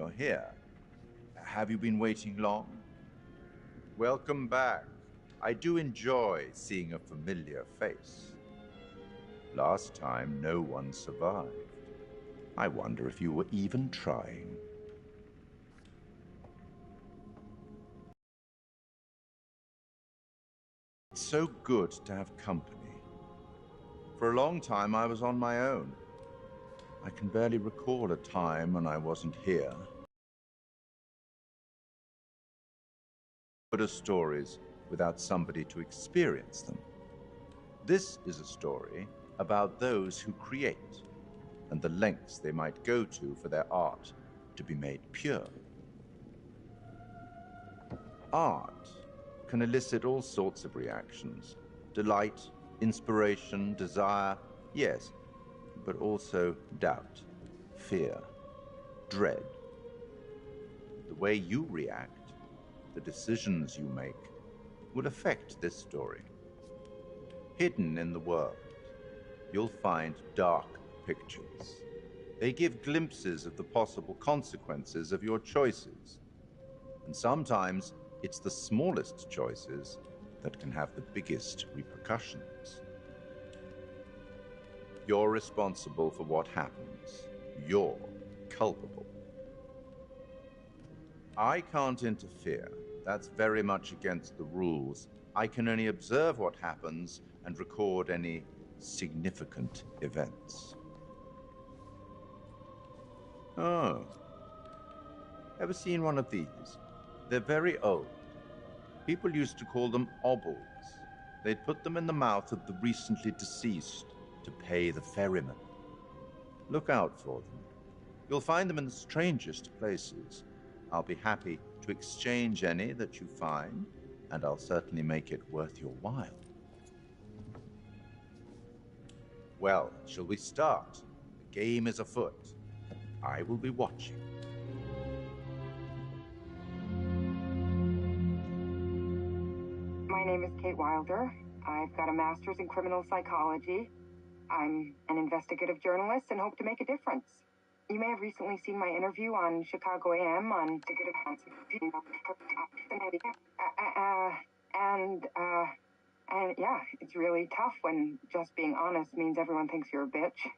you're here. Have you been waiting long? Welcome back. I do enjoy seeing a familiar face. Last time, no one survived. I wonder if you were even trying. It's so good to have company. For a long time, I was on my own. I can barely recall a time when I wasn't here. But stories without somebody to experience them. This is a story about those who create and the lengths they might go to for their art to be made pure. Art can elicit all sorts of reactions: delight, inspiration, desire, yes, but also doubt, fear, dread. The way you react, the decisions you make, will affect this story. Hidden in the world, you'll find dark pictures. They give glimpses of the possible consequences of your choices. And sometimes it's the smallest choices that can have the biggest repercussions. You're responsible for what happens. You're culpable. I can't interfere. That's very much against the rules. I can only observe what happens and record any significant events. Oh. Ever seen one of these? They're very old. People used to call them obels. They'd put them in the mouth of the recently deceased to pay the ferryman. Look out for them. You'll find them in the strangest places. I'll be happy to exchange any that you find, and I'll certainly make it worth your while. Well, shall we start? The game is afoot. I will be watching. My name is Kate Wilder. I've got a master's in criminal psychology. I'm an investigative journalist and hope to make a difference. You may have recently seen my interview on Chicago AM on and yeah, it's really tough when just being honest means everyone thinks you're a bitch.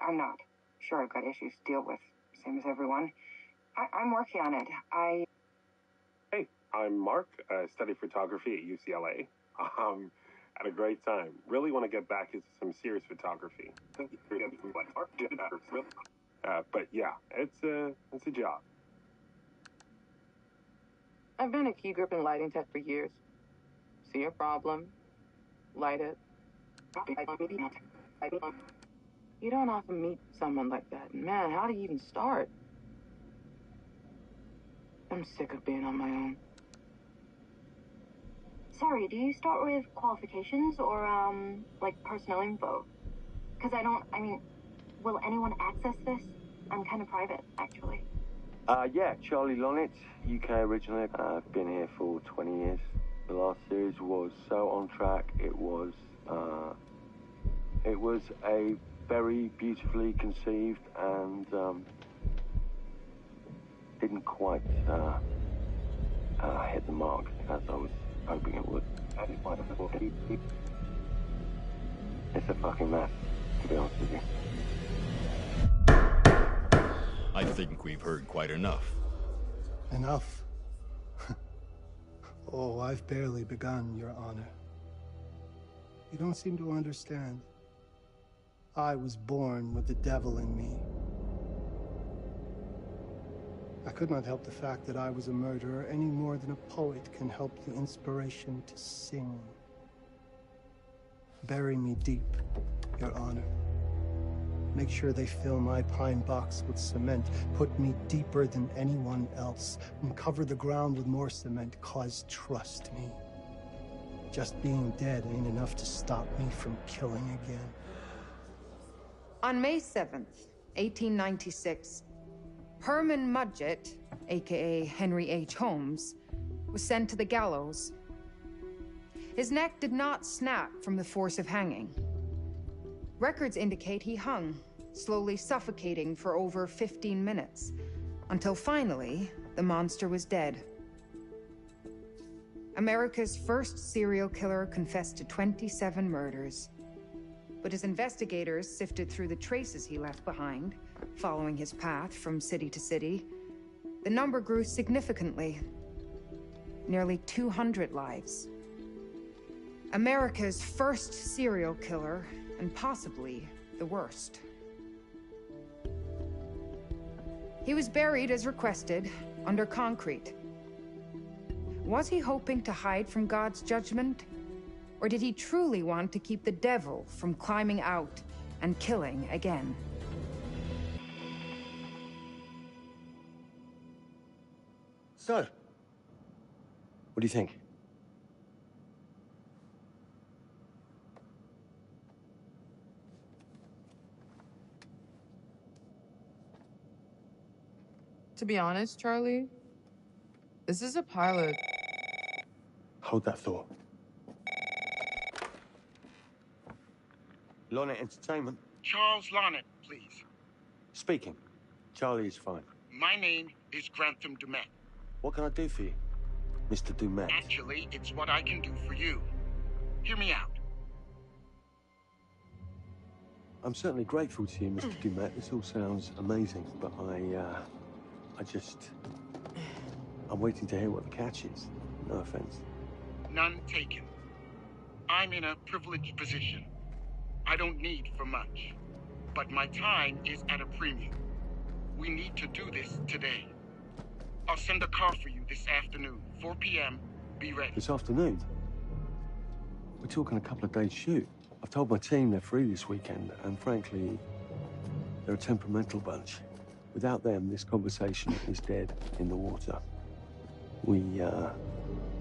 I'm not. Sure, I've got issues to deal with, same as everyone. I'm working on it. Hey, I'm Mark. I study photography at UCLA. Had a great time. Really want to get back into some serious photography. But yeah, it's a job. I've been a key grip and lighting tech for years. See a problem, light it. You don't often meet someone like that. Man, how do you even start? I'm sick of being on my own. Sorry, do you start with qualifications or, like personnel info? Because will anyone access this? I'm kind of private, actually. Yeah, Charlie Lonitz, UK originally. I've been here for 20 years. The last series was so on track. It was a very beautifully conceived and didn't quite hit the mark as I was hoping it would. It's a fucking mess, to be honest with you. I think we've heard quite enough. Enough? Oh, I've barely begun, Your Honor. You don't seem to understand. I was born with the devil in me. I could not help the fact that I was a murderer any more than a poet can help the inspiration to sing. Bury me deep, Your Honor. Make sure they fill my pine box with cement. Put me deeper than anyone else. And cover the ground with more cement, 'cause trust me, just being dead ain't enough to stop me from killing again. On May 7th, 1896, Herman Mudgett, aka Henry H. Holmes, was sent to the gallows. His neck did not snap from the force of hanging. Records indicate he hung, slowly suffocating for over 15 minutes, Until finally, the monster was dead. America's first serial killer confessed to 27 murders. But as investigators sifted through the traces he left behind, following his path from city to city, the number grew significantly. Nearly 200 lives. America's first serial killer, and possibly the worst. He was buried as requested, under concrete. Was he hoping to hide from God's judgment? Or did he truly want to keep the devil from climbing out and killing again? So, what do you think? To be honest, Charlie, this is a pilot. Hold that thought. Lonnet Entertainment. Charles Lonnet, please. Speaking. Charlie is fine. My name is Grantham Dumet. What can I do for you, Mr. Dumet? Actually, it's what I can do for you. Hear me out. I'm certainly grateful to you, Mr. Dumet. This all sounds amazing, but I'm waiting to hear what the catch is. No offense. None taken. I'm in a privileged position. I don't need for much, but my time is at a premium. We need to do this today. I'll send a car for you this afternoon, 4 p.m. Be ready. This afternoon? We're talking a couple of days shoot. I've told my team they're free this weekend, and frankly, they're a temperamental bunch. Without them, this conversation is dead in the water.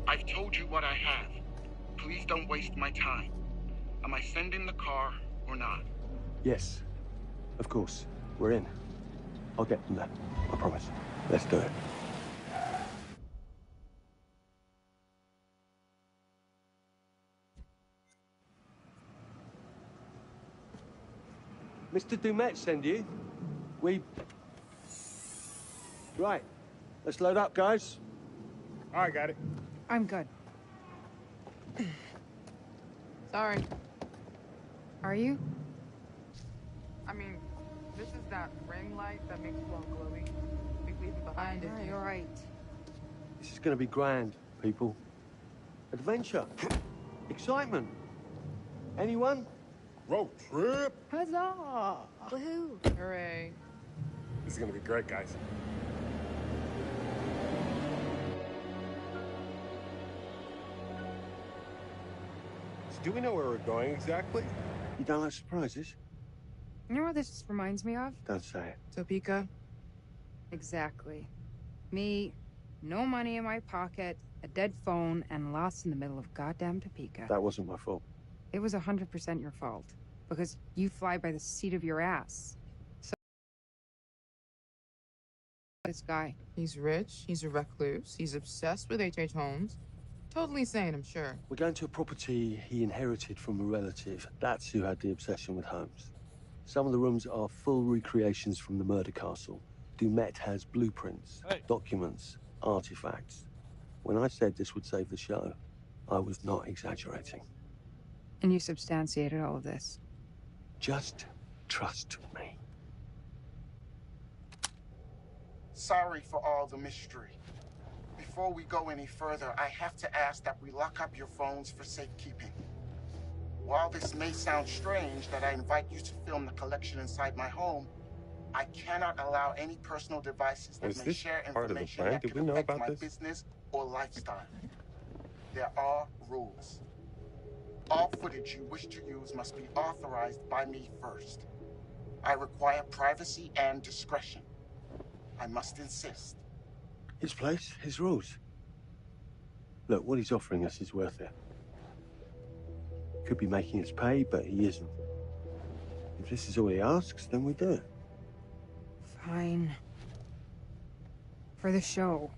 I've told you what I have. Please don't waste my time. Am I sending the car or not? Yes, of course. We're in. I'll get them there. I promise. Let's do it. Mr. Dumet send you? Right. Let's load up, guys. All right, got it. I'm good. Sorry. Are you? I mean, this is that ring light that makes you all glowy. We leave it behind if you... You're right. This is going to be grand, people. Adventure. Excitement. Anyone? Road trip. Huzzah! Woohoo! Hooray. This is gonna be great, guys. So do we know where we're going exactly? You don't like surprises? You know what this reminds me of? Don't say it. Topeka? Exactly. Me, no money in my pocket, a dead phone, and lost in the middle of goddamn Topeka. That wasn't my fault. It was 100% your fault. Because you fly by the seat of your ass. So... This guy. He's rich, he's a recluse, he's obsessed with H.H. Holmes. Totally sane, I'm sure. We're going to a property he inherited from a relative. That's who had the obsession with Holmes. Some of the rooms are full recreations from the murder castle. Dumet has blueprints, documents, artifacts. When I said this would save the show, I was not exaggerating. And you substantiated all of this. Just trust me. Sorry for all the mystery. Before we go any further, I have to ask that we lock up your phones for safekeeping. While this may sound strange that I invite you to film the collection inside my home, I cannot allow any personal devices that may share information that could affect my business or lifestyle. There are rules. All footage you wish to use must be authorized by me first. I require privacy and discretion. I must insist. His place, his rules. Look, what he's offering us is worth it. Could be making us pay, but he isn't. If this is all he asks, then we do it. Fine. For the show.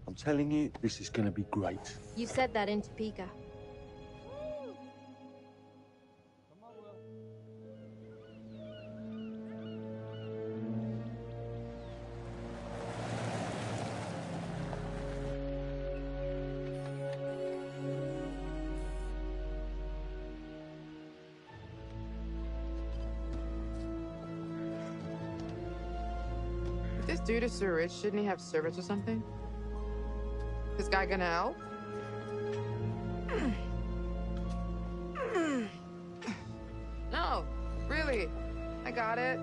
I'm telling you, this is going to be great. You said that in Topeka. dude is so rich, shouldn't he have servants or something? This guy gonna help? No, really. I got it.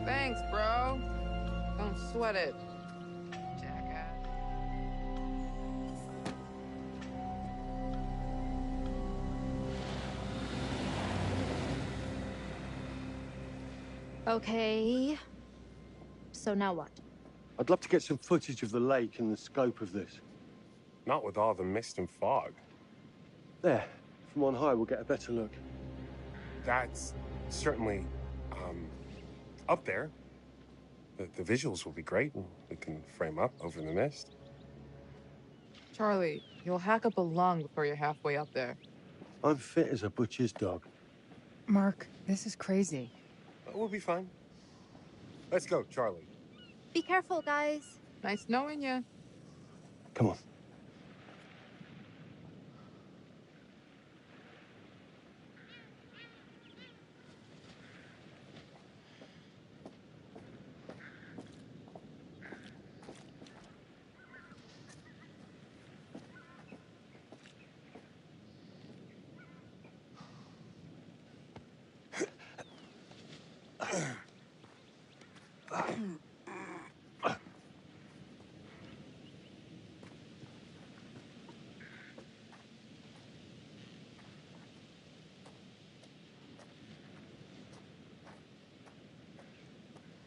Thanks, bro. Don't sweat it. Jackass. Okay. So now what? I'd love to get some footage of the lake and the scope of this. Not with all the mist and fog. There. From on high, we'll get a better look. That's certainly, up there. The visuals will be great, and we can frame up over the mist. Charlie, you'll hack up a lung before you're halfway up there. I'm fit as a butcher's dog. Mark, this is crazy. We'll be fine. Let's go, Charlie. Be careful, guys. Nice knowing you. Come on.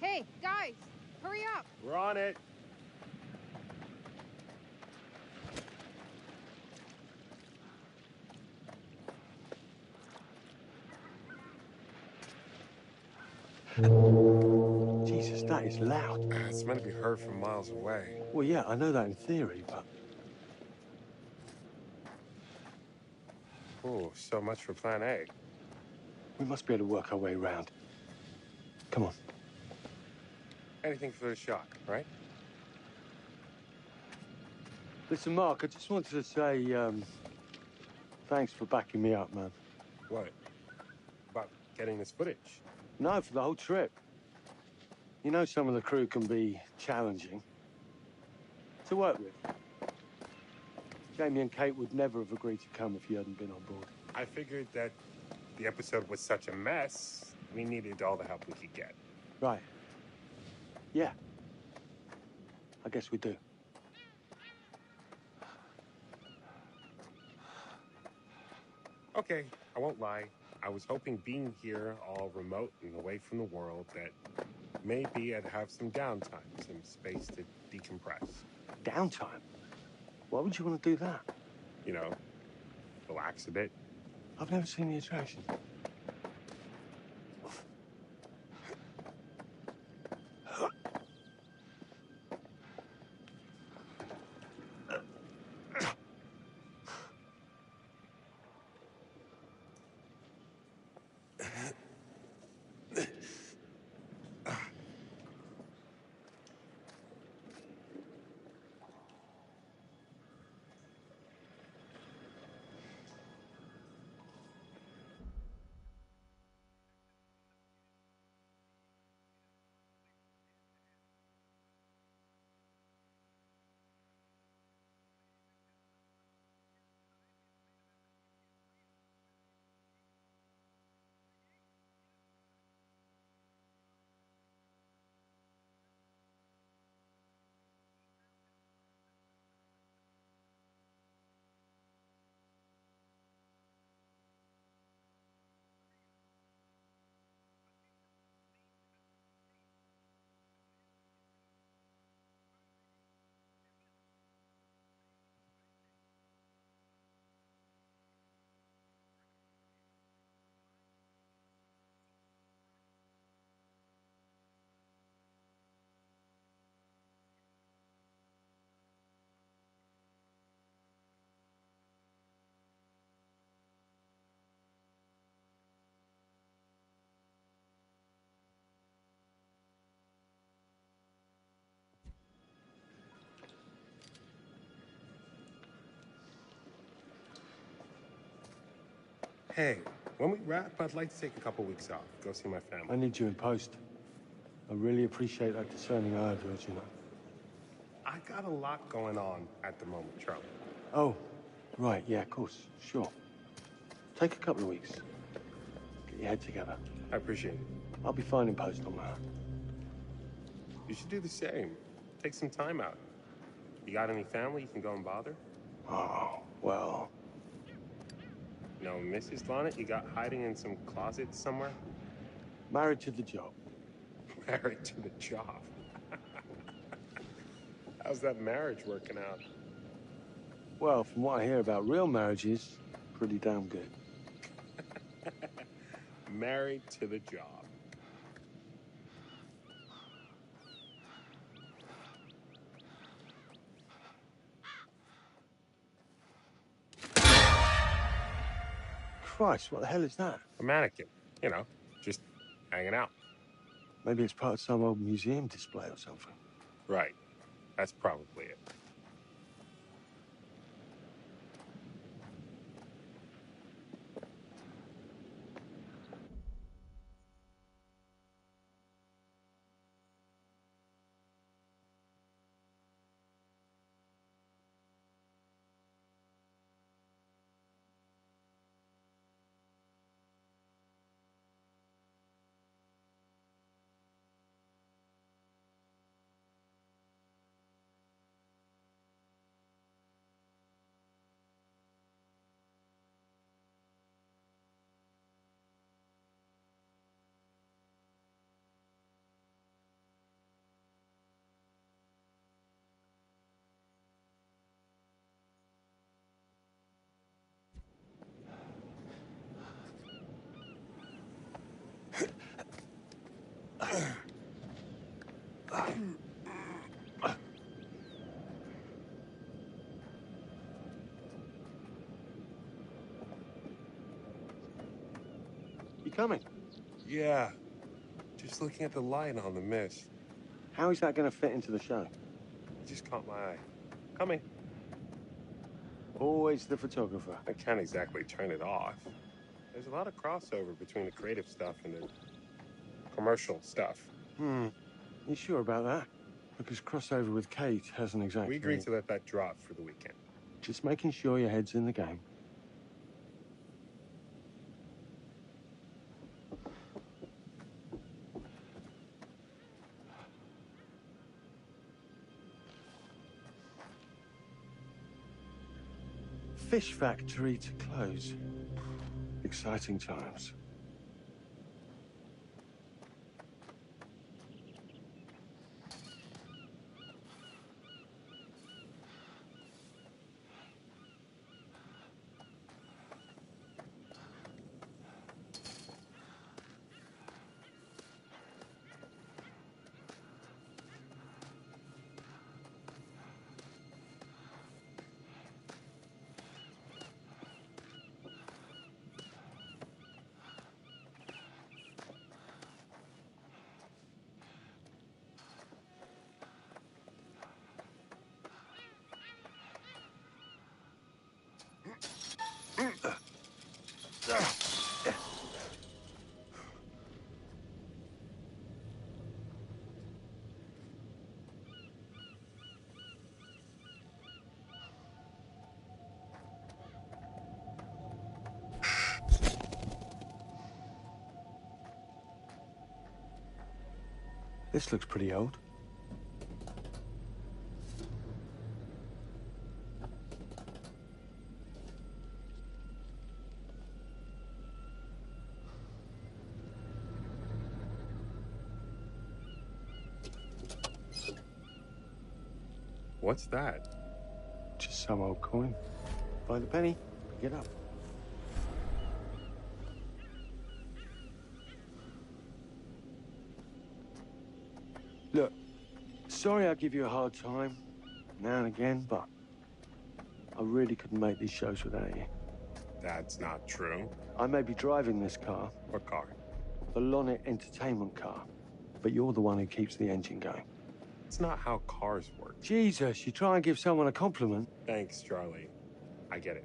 Hey, guys, hurry up. We're on it. Jesus, that is loud. It's meant to be heard from miles away. Well, yeah, I know that in theory, but... Oh, so much for plan A. we must be able to work our way around. Come on. Anything for the shot, right? Listen, Mark, I just wanted to say, thanks for backing me up, man. What? About getting this footage? No, for the whole trip. You know some of the crew can be challenging to work with. Jamie and Kate would never have agreed to come if you hadn't been on board. I figured that the episode was such a mess, we needed all the help we could get. Right. Yeah. I guess we do. Okay, I won't lie. I was hoping being here all remote and away from the world that maybe I'd have some downtime, some space to decompress. Downtime? Why would you want to do that? You know, relax a bit. I've never seen the attraction. Hey, when we wrap, I'd like to take a couple weeks off, go see my family. I need you in post. I really appreciate that discerning eye of yours, you know. I got a lot going on at the moment, Charlie. Oh, right, yeah, of course, sure. Take a couple of weeks. Get your head together. I appreciate it. I'll be finding post on that. You should do the same. Take some time out. You got any family you can go and bother? Oh, well... No, Mrs. Lonnet, you got hiding in some closet somewhere? Married to the job. Married to the job? How's that marriage working out? Well, from what I hear about real marriages, pretty damn good. Married to the job. Christ, what the hell is that? A mannequin, you know, just hanging out. Maybe it's part of some old museum display or something. Right. That's probably it. You coming? Yeah. Just looking at the light on the mist. How is that going to fit into the show? It just caught my eye. Coming. Always the photographer. I can't exactly turn it off. There's a lot of crossover between the creative stuff and the commercial stuff. You sure about that? Because crossover with Kate hasn't exactly... We agreed to let that drop for the weekend. Just making sure your head's in the game. Fish factory to close. Exciting times. This looks pretty old. What's that? Just some old coin. Find a penny, get up. Look, sorry I give you a hard time now and again, but I really couldn't make these shows without you. That's not true. I may be driving this car. What car? The Lonnet Entertainment car. But you're the one who keeps the engine going. It's not how cars work. Jesus, you try and give someone a compliment. Thanks, Charlie. I get it.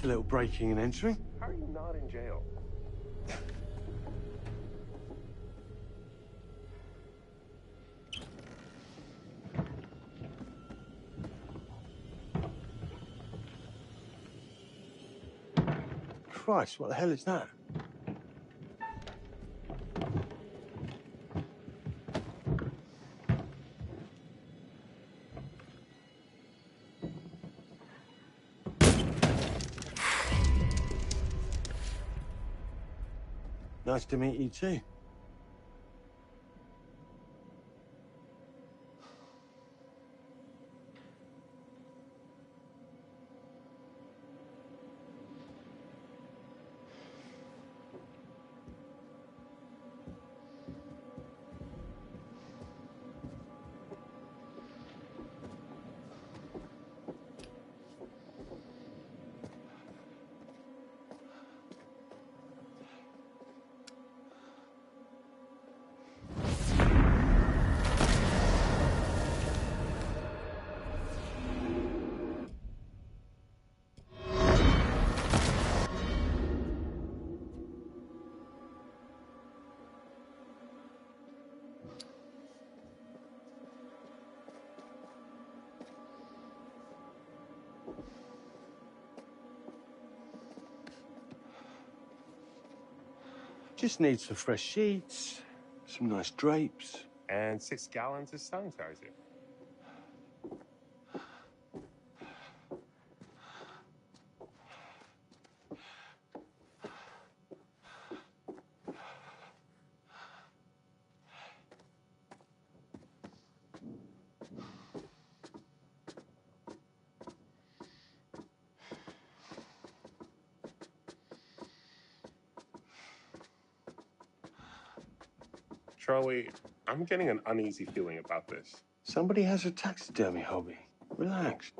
Just a little breaking and entering. How are you not in jail? Christ, what the hell is that? Nice to meet you too. Just need some fresh sheets, some nice drapes. And 6 gallons of sanitizer. Charlie, I'm getting an uneasy feeling about this. Somebody has a taxidermy hobby. Relax.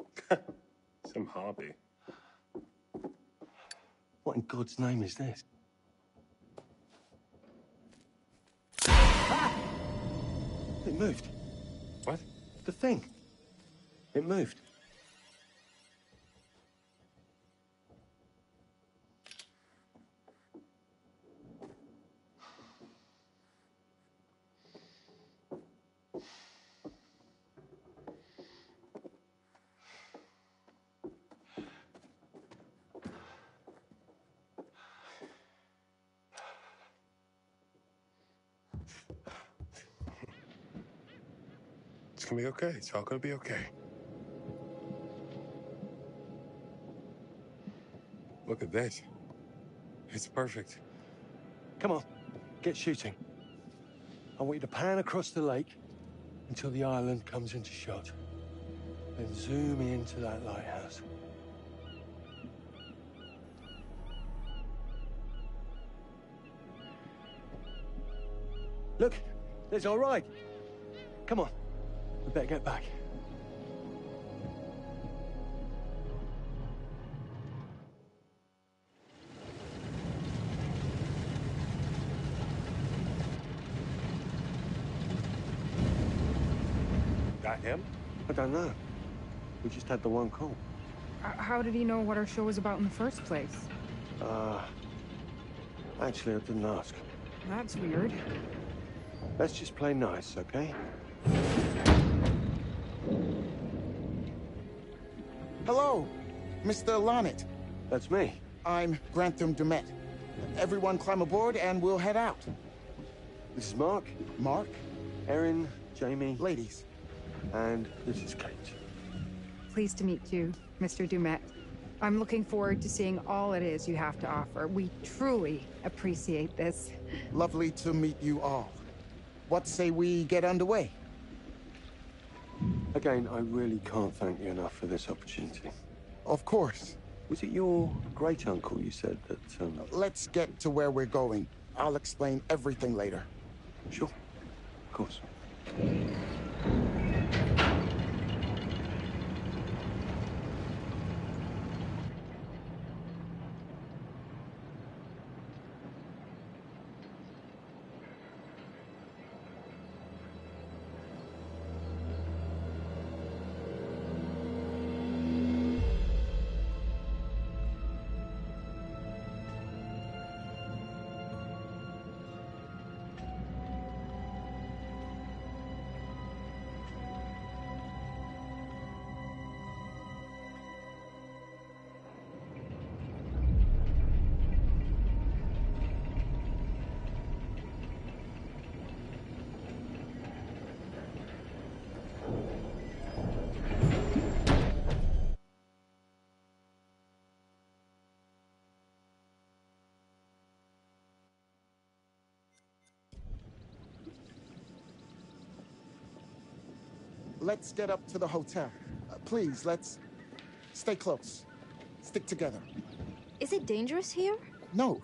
Some hobby. What in God's name is this? Ah! It moved. What? The thing. It moved. It's gonna be okay. It's all gonna be okay. Look at this. It's perfect. Come on, get shooting. I want you to pan across the lake until the island comes into shot. Then zoom into that lighthouse. Look, there's our ride. Come on, we better get back. That him? I don't know. We just had the one call. How did he know what our show was about in the first place? Actually, I didn't ask. That's weird. Let's just play nice, okay? Hello, Mr. Lonnet. That's me. I'm Grantham Dumet. Everyone climb aboard and we'll head out. This is Mark. Mark? Erin, Jamie. Ladies. And this is Kate. Pleased to meet you, Mr. Dumet. I'm looking forward to seeing all it is you have to offer. We truly appreciate this. Lovely to meet you all. What say we get underway? Again, I really can't thank you enough for this opportunity. Of course. Was it your great-uncle you said that, Let's get to where we're going. I'll explain everything later. Sure. Of course. let's get up to the hotel. Please, let's stay close. Stick together. Is it dangerous here? No,